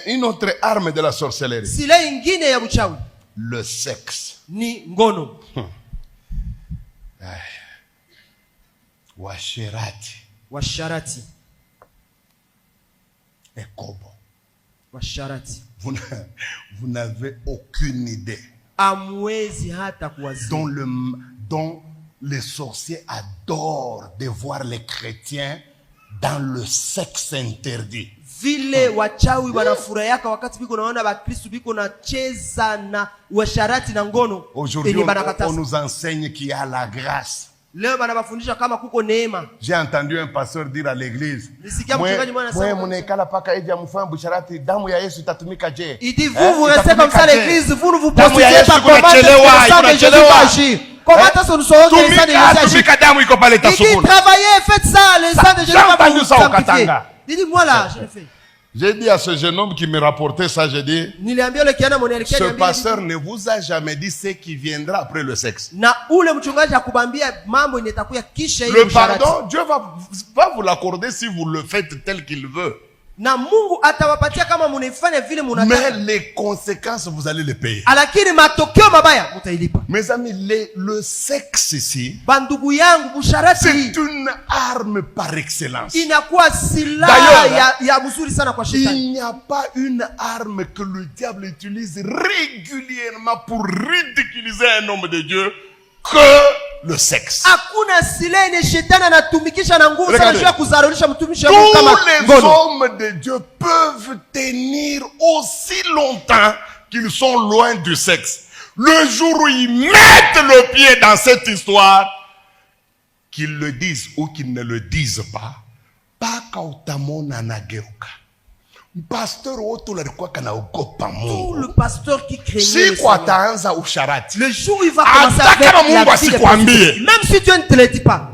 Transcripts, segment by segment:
Une autre arme de la sorcellerie. Le sexe. Ni ngono. Washarati. Ekobo. Washarati. Vous n'avez aucune idée. Amwezi hata kuwazia. Dont les sorciers adorent de voir les chrétiens dans le sexe interdit. Vile wachawi wanafurahia wakati biko naona bakristo biko na cheza na washarati na ngono. Aujourd'hui on nous enseigne qu'il y a la grâce. Leo banabafundisha kama kuko neema. J'ai entendu un pasteur dire à l'église, il dit vous restez comme ça à l'église, vous ne vous prostituez pas, comment est-ce que le sang de Jésus va agir? Comment est-ce que nous saurons que le sang de Jésus agit? Il dit travaillez, faites ça, le sang de Jésus va vous sanctifier. Il dit moi là, je le fais. J'ai dit à ce jeune homme qui me rapportait ça, j'ai dit, ce pasteur ne vous a jamais dit ce qui viendra après le sexe. Le pardon, Dieu va vous l'accorder si vous le faites tel qu'il veut. Mais les conséquences, vous allez les payer. Mes amis, le sexe ici, c'est une arme par excellence. D'ailleurs, il n'y a pas une arme que le diable utilise régulièrement pour ridiculiser un homme de Dieu que le sexe. Regardez, tous les hommes de Dieu peuvent tenir aussi longtemps qu'ils sont loin du sexe. Le jour où ils mettent le pied dans cette histoire, qu'ils le disent ou qu'ils ne le disent pas, tout le pasteur qui craignait le jour où il va commencer avec la vie, même si Dieu ne te le dit pas,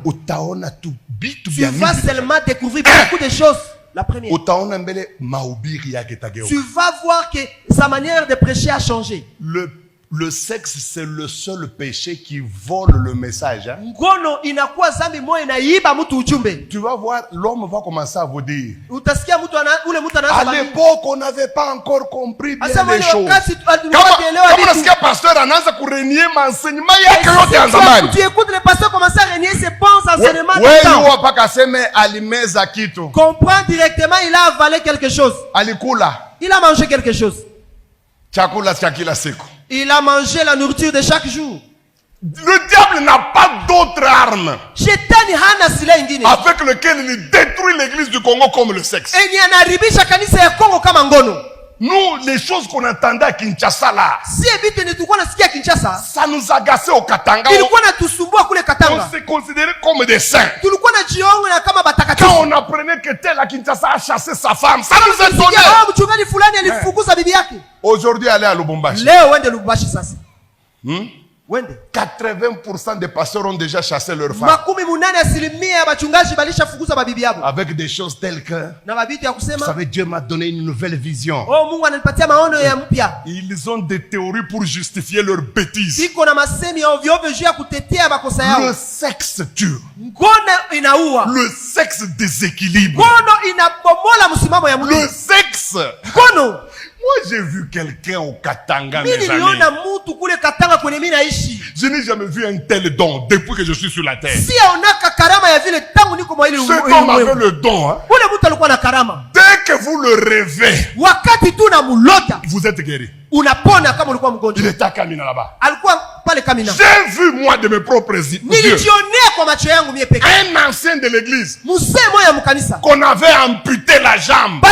tu vas seulement découvrir beaucoup de choses. La première, tu vas voir que sa manière de prêcher a changé. Le sexe, c'est le seul péché qui vole le message. Tu vas voir, l'homme va commencer à vous dire, à l'époque, on n'avait pas encore compris bien les choses. Comment est-ce que pasteur anaanza kurenier m'enseignement yake yote ya zamani? Tu écoutes le pasteur commencer à renier ses bons enseignements de temps. Wewe hapa kaseme alimeza kitu. Comprends directement, il a avalé quelque chose. Alikula. Il a mangé quelque chose. Chakula cha kila siku. Il a mangé la nourriture de chaque jour. Le diable n'a pas d'autre arme avec lequel il détruit l'église du Congo comme le sexe. Nous, les choses qu'on entendait à Kinshasa là, ça nous agaçait au Katanga. On s'est considéré comme des saints. Quand on apprenait que tel à Kinshasa a chassé sa femme, ça nous étonnait. Aujourd'hui, allez à Lubumbashi. 80% des pasteurs ont déjà chassé leurs femmes. Avec des choses telles que, vous savez, Dieu m'a donné une nouvelle vision. Ils ont des théories pour justifier leurs bêtises. Le sexe tue. Le sexe déséquilibre. Le sexe. Moi, j'ai vu quelqu'un au Katanga, mes amis. Je n'ai jamais vu un tel don depuis que je suis sur la terre. Cet homme avait le don. Hein? Dès que vous le rêvez, vous êtes guéri. Il était à Kamina là-bas. J'ai vu moi de mes propres yeux un ancien de l'église qu'on avait amputé la jambe à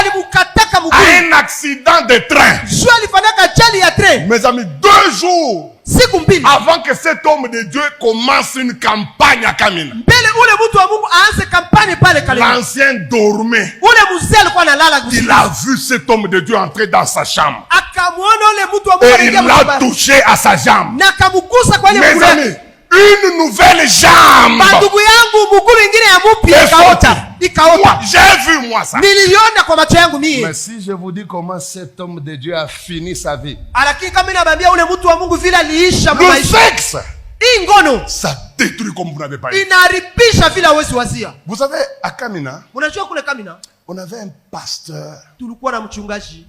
un accident de train. Mes amis, 2 jours avant que cet homme de Dieu commence une campagne à Kamina, l'ancien dormait. Il a vu cet homme de Dieu entrer dans sa chambre et il l'a touché à sa jambe. Mes amis, une nouvelle jambe. J'ai vu moi ça. Mais si je vous dis comment cet homme de Dieu a fini sa vie, le sexe, ça détruit comme vous n'avez pas eu. Inaharibisha vile hawezi wazia. Vous savez, à Kamina, Unajua kule Kamina, on avait un pasteur. tulikuwa na mchungaji.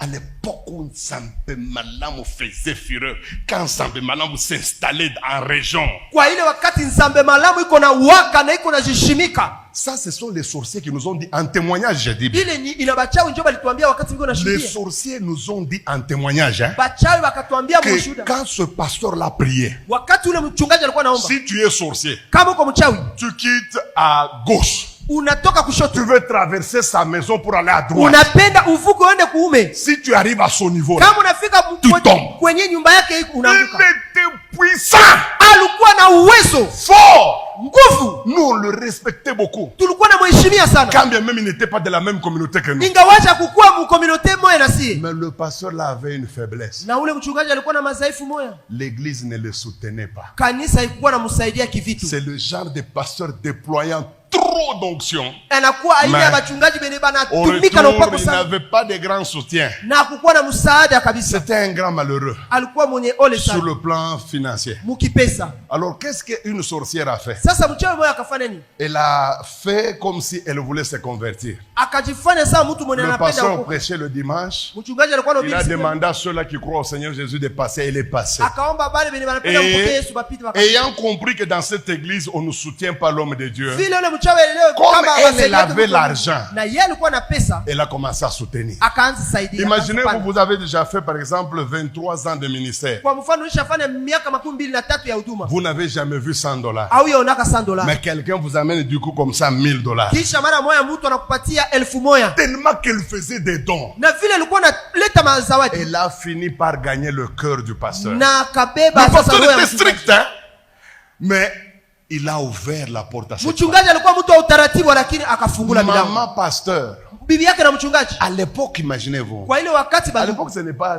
À l'époque où Nzambe Malamu faisait fureur, quand Nzambe Malamu s'installait en région. Kwa ile wakati Nzambe Malamu iko na waka na iko na jishimika. Ça, ce sont les sorciers qui nous ont dit en témoignage, j'ai dit. Ile ni inabachawi ndio balituambia wakati niko na shuhudia. Les sorciers nous ont dit en témoignage, hein, Bachawi wakatuambia mshuhuda. que quand ce pasteur l'a prié, Wakati ule mchungaji alikuwa naomba. si tu es sorcier, Kama uko mchawi, tu quittes à gauche. unatoka kushoto. Tu veux traverser sa maison pour aller à droite. Unapenda uvuke uende kuume. Si tu arrives à son niveau, Kama unafika tu tombes. kwenye nyumba yake iko Il unaanguka. était puissant, Alikuwa na uwezo, fort. nguvu. Nous, on le respectait beaucoup. Tulikuwa na mheshimia sana. Quand bien même il n'était pas de la même communauté que nous. Ingawacha kukua mu communauté moja na sie. Mais le pasteur là avait une faiblesse. Na ule mchungaji alikuwa na madhaifu moja. L'église ne le soutenait pas. Kanisa ilikuwa namsaidia kivitu. C'est le genre de pasteur déployant trop d'onction. Anakuwa aina ya wachungaji benye Au banatumika na upako retour, il sana. n'avait pas de grand soutien. Na kukuwa na msaada kabisa. C'était un grand malheureux Alikuwa mwenye ole sur sana. le plan financier. Mukipesa. Alors, qu'est-ce qu'une sorcière a fait? Sasa mchawi moja akafanya nini? Elle a fait comme si elle voulait se convertir. Akajifanya sawa mtu mwenye Le anapenda pasteur huko. prêchait le dimanche. Mchungaji alikuwa Il a anahubiri. demandé à ceux-là qui croient au Seigneur Jésus de passer. Elle est passée. Akaomba bale benye wanapenda mpokee Et Yesu bapite wakati. ayant compris que dans cette église, on ne soutient pas l'homme de Dieu, Vile ule mchawi leo comme elle avait l'argent, na yeye alikuwa na pesa, elle a commencé à soutenir. akaanza saidia. Imaginez, vous avez déjà fait, par exemple, 23 ans de ministère. Kwa mfano ulishafanya miaka 23 ya huduma. Vous n'avez jamais vu $100. Au yaonaka $100. Mais quelqu'un vous amène du coup comme ça $1000. Kisha mara moja mtu anakupatia 1000. Tellement qu'elle faisait des dons. Na vile alikuwa analeta mazawadi. Elle a fini par gagner le cœur du pasteur. Na kabeba Le sasa pasteur roho ya était strict, hein? Mais il a ouvert la porte à cette femme. mchungaji alikuwa mtu wa utaratibu lakini akafungula milango. Maman pasteur. Bibi yake na mchungaji. À l'époque, imaginez-vous. Kwa ile wakati À l'époque, ce n'est pas,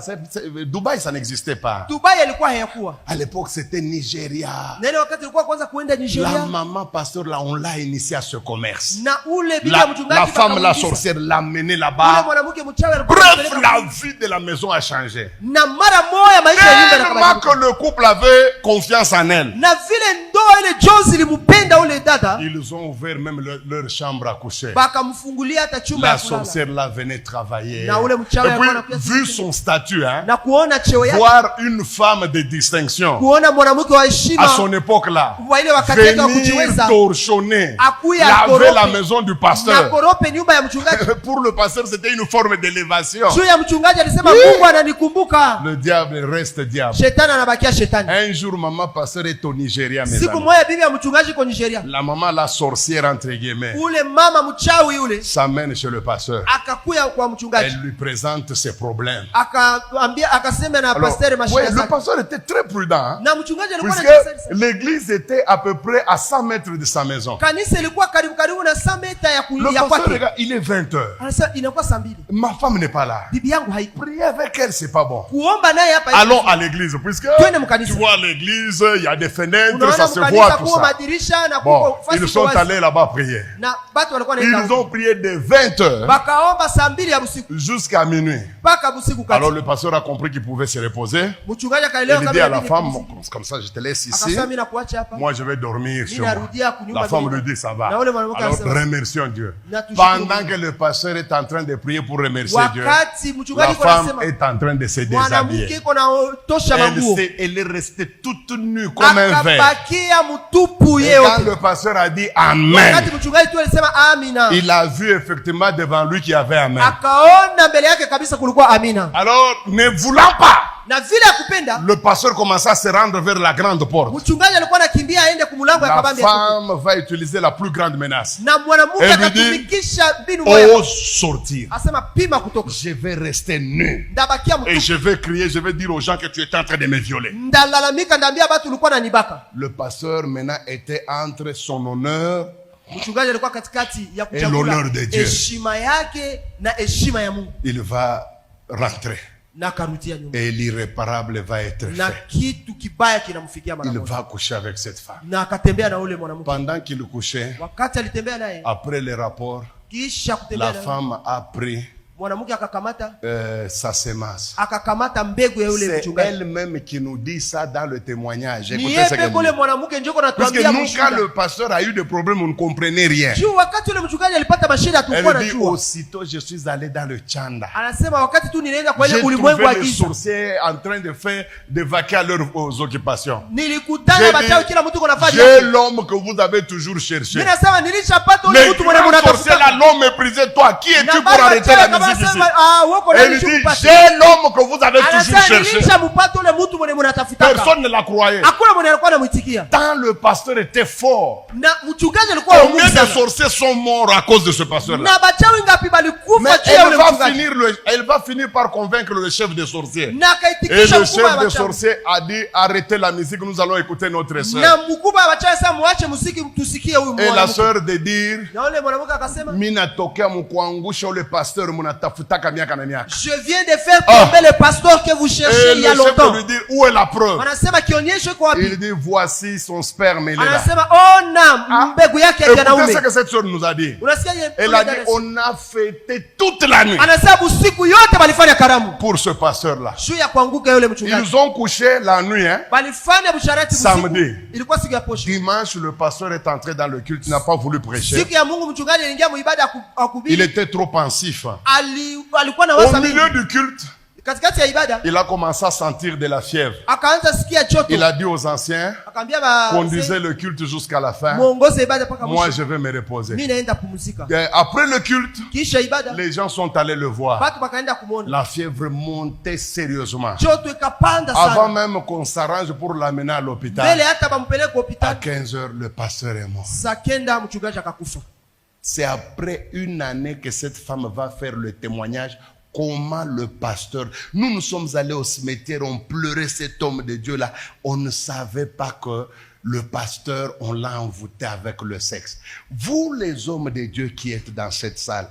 Dubaï, ça n'existait pas. Dubai ilikuwa hayakuwa. À l'époque, c'était Nigeria. Na ile wakati ilikuwa kwanza kuenda La Nigeria. maman pasteur, là, on l'a initié à ce commerce. Na ule bibi ya mchungaji La femme, la sorcière, l'a menée Ule là-bas. mwanamke mchawi alikuwa Bref, anapeleka la vie de la maison a changé. na mara moja maisha ya nyumba Tellement yakabadilika. que le couple avait confiance en elle. Na vile ndoa ile Jones ilimpenda ule dada, Ils ont ouvert même leur chambre à coucher. bakamfungulia hata chumba La ya kulala. sorcière là venait travailler. Na ule mchawi Et alikuwa anakuja puis, vu son statut, hein, Na kuona cheo yake, voir une femme de distinction kuona mwanamke wa à heshima son époque là, wa ile wakati yake wa venir kujiweza, torchonner, akuya laver la akorope, maison du na pasteur. korope nyumba ya mchungaji. Pour le pasteur, c'était une forme d'élévation. Juu ya mchungaji alisema Mungu ananikumbuka. Le diable reste diable. Shetani anabakia shetani. Un jour, maman pasteur est au Nigeria, mes Siku amis. moja bibi ya mchungaji kwa Nigeria. La maman, la sorcière, entre guillemets, Ule mama mchawi ule s'amène chez le pasteur. akakuya kwa mchungaji. Elle lui présente ses problèmes. Akaambia akasema na Alors, pasteur ouais, mashaka le zake. pasteur était très prudent, hein, Na mchungaji alikuwa puisque anajisaidia. l'église était à peu près à 100 mètres de sa maison. Kanisa ilikuwa karibu na 100 meta ya Le kulia pasteur, kwake. regarde, il est 20 heures. Anasema inakuwa saa 2. Ma femme n'est pas là. Bibi yangu haipo. Prier avec elle, c'est pas bon. Kuomba naye hapa. Allons à l'église, puisque Twende mkanisa. tu vois l'église, il y a des fenêtres, Unaona ça se mkanisa voit tout kuwa ça. madirisha na Bon, kuko fasi ils sont kwa wazi. allés là-bas prier. Na batu walikuwa Ils wanaenda. ont prié de 20 heures Bakaomba saa 2 ya usiku jusqu'à minuit. mpaka usiku kati. Alors le pasteur a compris qu'il pouvait se reposer. Mchungaji akaelewa Il dit à la inabidi femme, kupumzika. comme ça je te laisse ici. Akasema mimi nakuacha hapa. Moi je vais dormir chez moi. narudia kunyumba La femme mimi. lui dit ça va. Na ule mwanamke Alors anasema, remercions Dieu. Na tushukuru Pendant Mungu. que le pasteur est en train de prier pour remercier Dieu, Wakati la mchungaji kwa femme anasema est en train de se mwanamke déshabiller. iko na tosha manguo. Elle est restée toute nue comme un verre. Akabakia mtupu Et yeye quand yote. le pasteur a dit Amen, Wakati mchungaji tu alisema amina. il a vu effectivement devant lui qu'il y avait Amen. Akaona mbele yake kabisa kulikuwa amina. Alors, ne voulant pas, Na vile akupenda le pasteur commença à se rendre vers la grande porte. mchungaji alikuwa anakimbia aende kumulango ya La kabambi. ya femme va utiliser la plus grande menace. Na mwanamke Elle lui akatumikisha mbinu moja. Ose sortir. Asema pima kutoka. Je vais rester nu. Ndabakia Et mtupu. je vais crier, je vais dire aux gens que tu es en train de me violer. Ndalalamika ndambia batu ulikuwa nanibaka. Le pasteur maintenant était entre son honneur Mchungaji alikuwa katikati ya et l'honneur de Dieu. heshima yake na heshima ya Mungu. Il va rentrer. Na karutia nyumba. Et l'irréparable va être Na fait. kitu kibaya kinamfikia mara Il moja. va coucher avec cette femme. Na akatembea na ule mwanamke. Pendant qu'il couchait, Wakati alitembea naye, après le rapport, kisha la kutembea naye, femme a pris mwanamke akakamata sa semence. akakamata mbegu ya yule C'est mchungaji. elle-même qui nous dit ça dans le témoignage. Ni Écoutez ce qu'elle yeye kule dit. mwanamke njoo Parce que anatuambia nous, quand mshuhuda. le pasteur a eu des problèmes, on ne comprenait rien. Juu wakati yule mchungaji alipata mashida Elle tulikuwa dit, najua. aussitôt je suis allé dans le Chanda. Anasema wakati tu nilienda kwa ile J'ai ulimwengu wa trouvé les giza. sorciers en train de faire de vaquer à leurs occupations. Nilikutana J'ai bachawi dit, kila mtu kuna fanya. j'ai l'homme que vous avez toujours cherché. Mimi nasema nilishapata Les ule mtu mwenye grands sorciers là, mnatafuta. l'homme méprisait toi. Qui es-tu Na pour arrêter la kama musique ici? sema wako na Elle dit, nishumpata. j'ai l'homme que vous avez toujours Anasema cherché. nilishampata ule mtu mwenye mnatafuta. Personne ne la croyait. Hakuna mwenye alikuwa anamuitikia. Tant le pasteur était fort. Na mchungaji alikuwa wa Combien Mungu de sana. sorciers sont morts à cause de ce pasteur-là? Na bachawi ngapi balikufa Mais juu ya ule mchungaji. elle va finir par convaincre le chef des sorciers. Na Et akaitikisha le mkubwa wa chef des bachawi. sorciers a dit, arrêtez la musique, nous allons écouter notre sœur. Na mkubwa wa bachawi sasa muache muziki tusikie huyu Et la mwanamke. sœur de dire, Na yule mwanamke akasema, mina tokea mkuangusha ule pasteur munatafutaka miaka na miaka. je viens de faire tomber le pasteur que vous cherchez Et il y le a chef longtemps. lui dit, où est la preuve? Wanasema kionyesho iko wapi? Il dit, voici son sperme, il est là. Anasema ona mbegu yake ya Écoutez wanaume. ce que cette sœur nous a dit. Unasikia yeye? Elle a dit, on a fêté toute la nuit Anasema usiku yote balifanya karamu. pour ce pasteur-là. Juu ya kuanguka yule mchungaji. Ils ont couché la nuit, hein. Balifanya busharati Samedi. usiku. Ilikuwa siku ya posho. Dimanche, le pasteur est entré dans le culte, il n'a pas voulu prêcher. Siku ya Mungu mchungaji aliingia muibada Il akubiri. était trop pensif. Alikuwa na Au wasa mingi. milieu du culte, Katikati ya ibada il a commencé à sentir de la fièvre. akaanza sikia joto. Il a dit aux anciens, Akaambia ba conduisez le culte jusqu'à la fin. muongoze ibada mpaka Moi, mwisho. je vais me reposer. Mimi naenda pumzika. Et après le culte, Kisha ibada les gens sont allés le voir. watu wakaenda kumuona. La fièvre montait sérieusement. Joto ikapanda Avant sana. même qu'on s'arrange pour l'amener à Mbele l'hôpital, hata bampeleke à hospitali. 15 heures, le pasteur est mort. Saa kenda mchungaji akakufa. C'est après une année que cette femme va faire le témoignage. Comment le pasteur, nous sommes allés au cimetière, on pleurait cet homme de Dieu là. On ne savait pas que le pasteur, on l'a envoûté avec le sexe. Vous les hommes de Dieu qui êtes dans cette salle,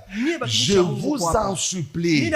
je vous en supplie,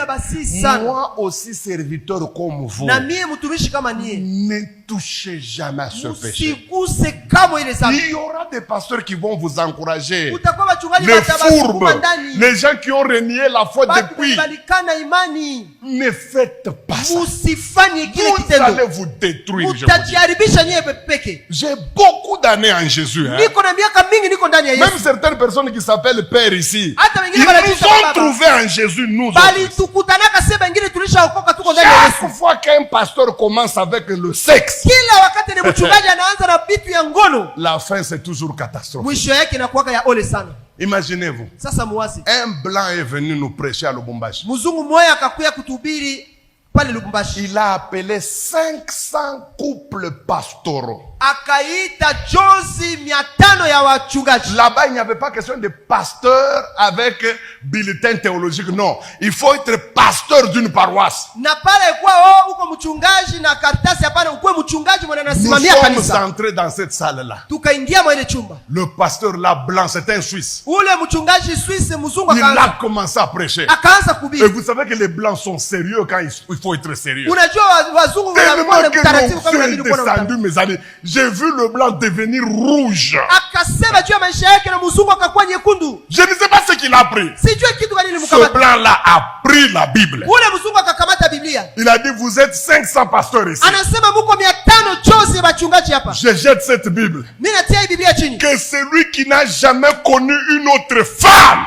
moi aussi serviteur comme vous, na mie mtumishi kama nie, ne touchez jamais à ce péché. usiguse kamwe ile dhambi. Il y aura des pasteurs qui vont vous encourager. Utakuwa wachungaji Les watabasukuma fourbes, ndani. les gens qui ont renié la foi Batu depuis, balikana imani. ne faites pas ça. Musifanye kile Vous kitendo. allez vous détruire. Je vous dis. Mutajiharibisha nyewe peke. J'ai beaucoup d'années en Jésus. Hein. Niko na miaka mingi niko ndani ya Même Yesu. certaines personnes qui s'appellent Père ici, Hata ils wengine wanajiita nous ont baba. trouvés en Jésus, nous Bali autres. tukutanaka sema wengine tulishaokoka tuko ndani ya Yesu. Chaque fois qu'un pasteur commence avec le sexe, Kila wakati ni mchungaji anaanza na vitu ya ngono, la fin c'est toujours catastrophe. mwisho yake inakuwa ya ole sana. Imaginez-vous, Sasa muwazi, un blanc est venu nous prêcher à Lubumbashi. mzungu mmoja akakuya kutuhubiri pale Lubumbashi. Il a appelé 500 couples pastoraux. Akaita jozi 500 ya wachungaji. Là-bas, il n'y avait pas question de pasteur avec bulletin théologique. Non, il faut être pasteur d'une paroisse. Na pale kwa uko mchungaji na karatasi hapana, ukwe mchungaji mwana Nous anasimamia sommes kanisa. entrés dans cette salle-là. Tukaingia mwa ile chumba. Le pasteur là, blanc, c'est un Suisse. Ule mchungaji Swiss mzungu Il a akaanza commencé à prêcher. akaanza Et kuhubiri. vous savez que les blancs sont sérieux quand il faut être sérieux. Unajua wazungu Tellement wanakuwa que mtaratibu kama l'onction est inabidi kuwa na descendue, mes amis. J'ai vu le blanc devenir rouge. akasema juu ya maisha yake na mzungu akakuwa nyekundu. Je ne sais pas ce qu'il a pris. Sijui kitu gani Ce nilimkamata. blanc-là a pris la Bible. Ule mzungu akakamata Biblia. Il a dit, vous êtes 500 pasteurs ici. Anasema muko 500 chozi wachungaji hapa. Je jette cette Bible. Mimi natia hii Biblia chini. Que celui qui n'a jamais connu une autre femme,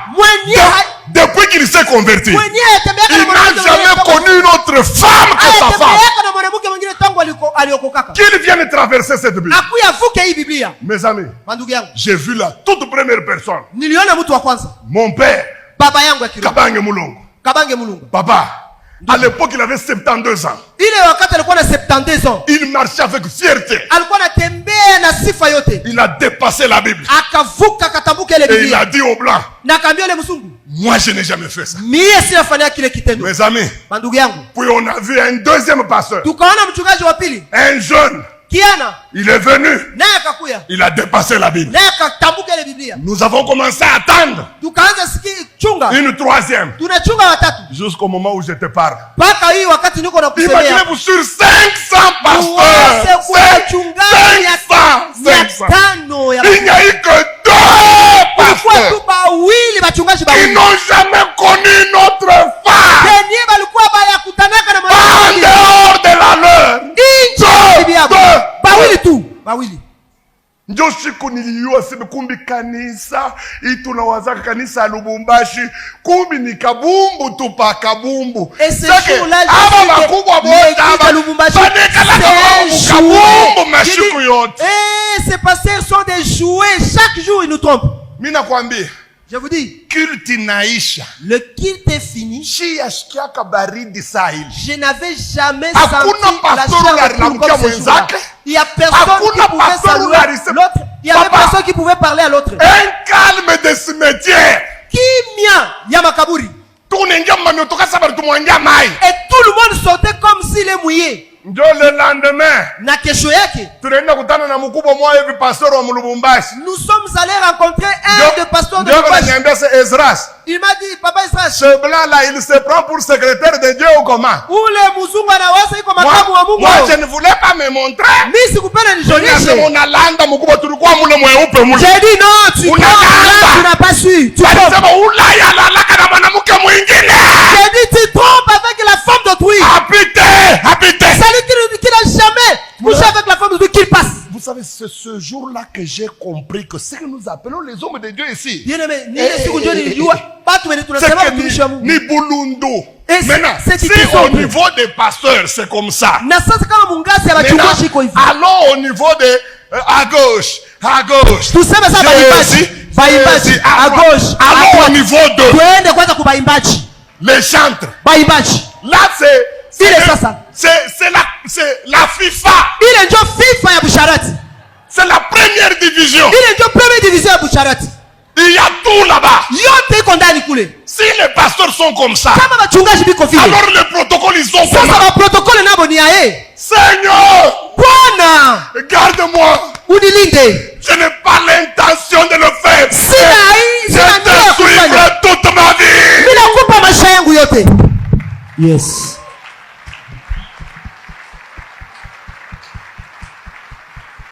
depuis qu'il s'est converti, il n'a jamais connu une autre femme que sa femme, qu'il vienne traverser cette Bible. Mes amis, j'ai vu la toute première personne, mon père, Kabange Mulongo. Papa, à l'époque il avait 72 ans. Il marchait avec fierté. Il a dépassé la Bible. Et il a dit au blanc, moi je n'ai jamais fait ça. Mes amis, puis on a vu un deuxième pasteur, un jeune. Il est venu. Il a dépassé la Bible. Nous avons commencé à attendre une troisième. Jusqu'au moment où je te parle. Imaginez-vous sur 500 pasteurs. 500. Il n'y a eu que 2 pasteurs qui n'ont jamais connu notre femme. Njo siku niliyua sema kumbi kanisa tunawazaka kanisa ya Lubumbashi kumbi ni kabumbu tu pa kabumbu. Et ce jour-là, ces pasteurs sont des jouets. Chaque jour ils nous trompent. Mina kwambia, je vous dis, culte inaisha. Le culte est fini. Je n'avais jamais senti la chaleur comme ce jour-là. Il y a personne qui pouvait saluer l'autre. Il y avait personne qui pouvait parler à l'autre. Un calme de cimetière. Kimia yamakaburi. Et tout le monde sortait comme s'il est mouillé. Ndio le lendemain, na kesho yake tunaenda kutana na mkubwa mmoja hivi pastor wa Lubumbashi. Nous sommes allés rencontrer un des pasteurs de Lubumbashi. Il m'a dit, papa Esdras, ce blanc là, il se prend pour secrétaire de Dieu ou comment? Ule mzungu anawaza iko makamu wa Mungu. Moi je ne voulais pas me montrer. Mimi sikupenda nijonishe. Unalanda mkubwa, tulikuwa mule mweupe mule. J'ai dit non, tu n'as pas su. Tu sema Ulaya lalaka na mwanamke mwingine. J'ai dit tu trompes avec la femme d'autrui. Habite. Qui n'a jamais couché avec la femme d'autrui qu'il passe. Vous savez, c'est ce jour-là que j'ai compris que ce que nous appelons les hommes de Dieu ici, ni Bulundu. Maintenant, si au niveau des pasteurs, c'est comme ça. Allons au niveau de à gauche. Tout ça, à gauche. Allons au niveau de les chantres. Là, c'est la FIFA. C'est la première division. Il y a tout là-bas. Si les pasteurs sont comme ça, alors les protocoles ils sont comme ça. Seigneur, garde-moi. Je n'ai pas l'intention de le faire. Je te suivrai toute ma vie. Yes.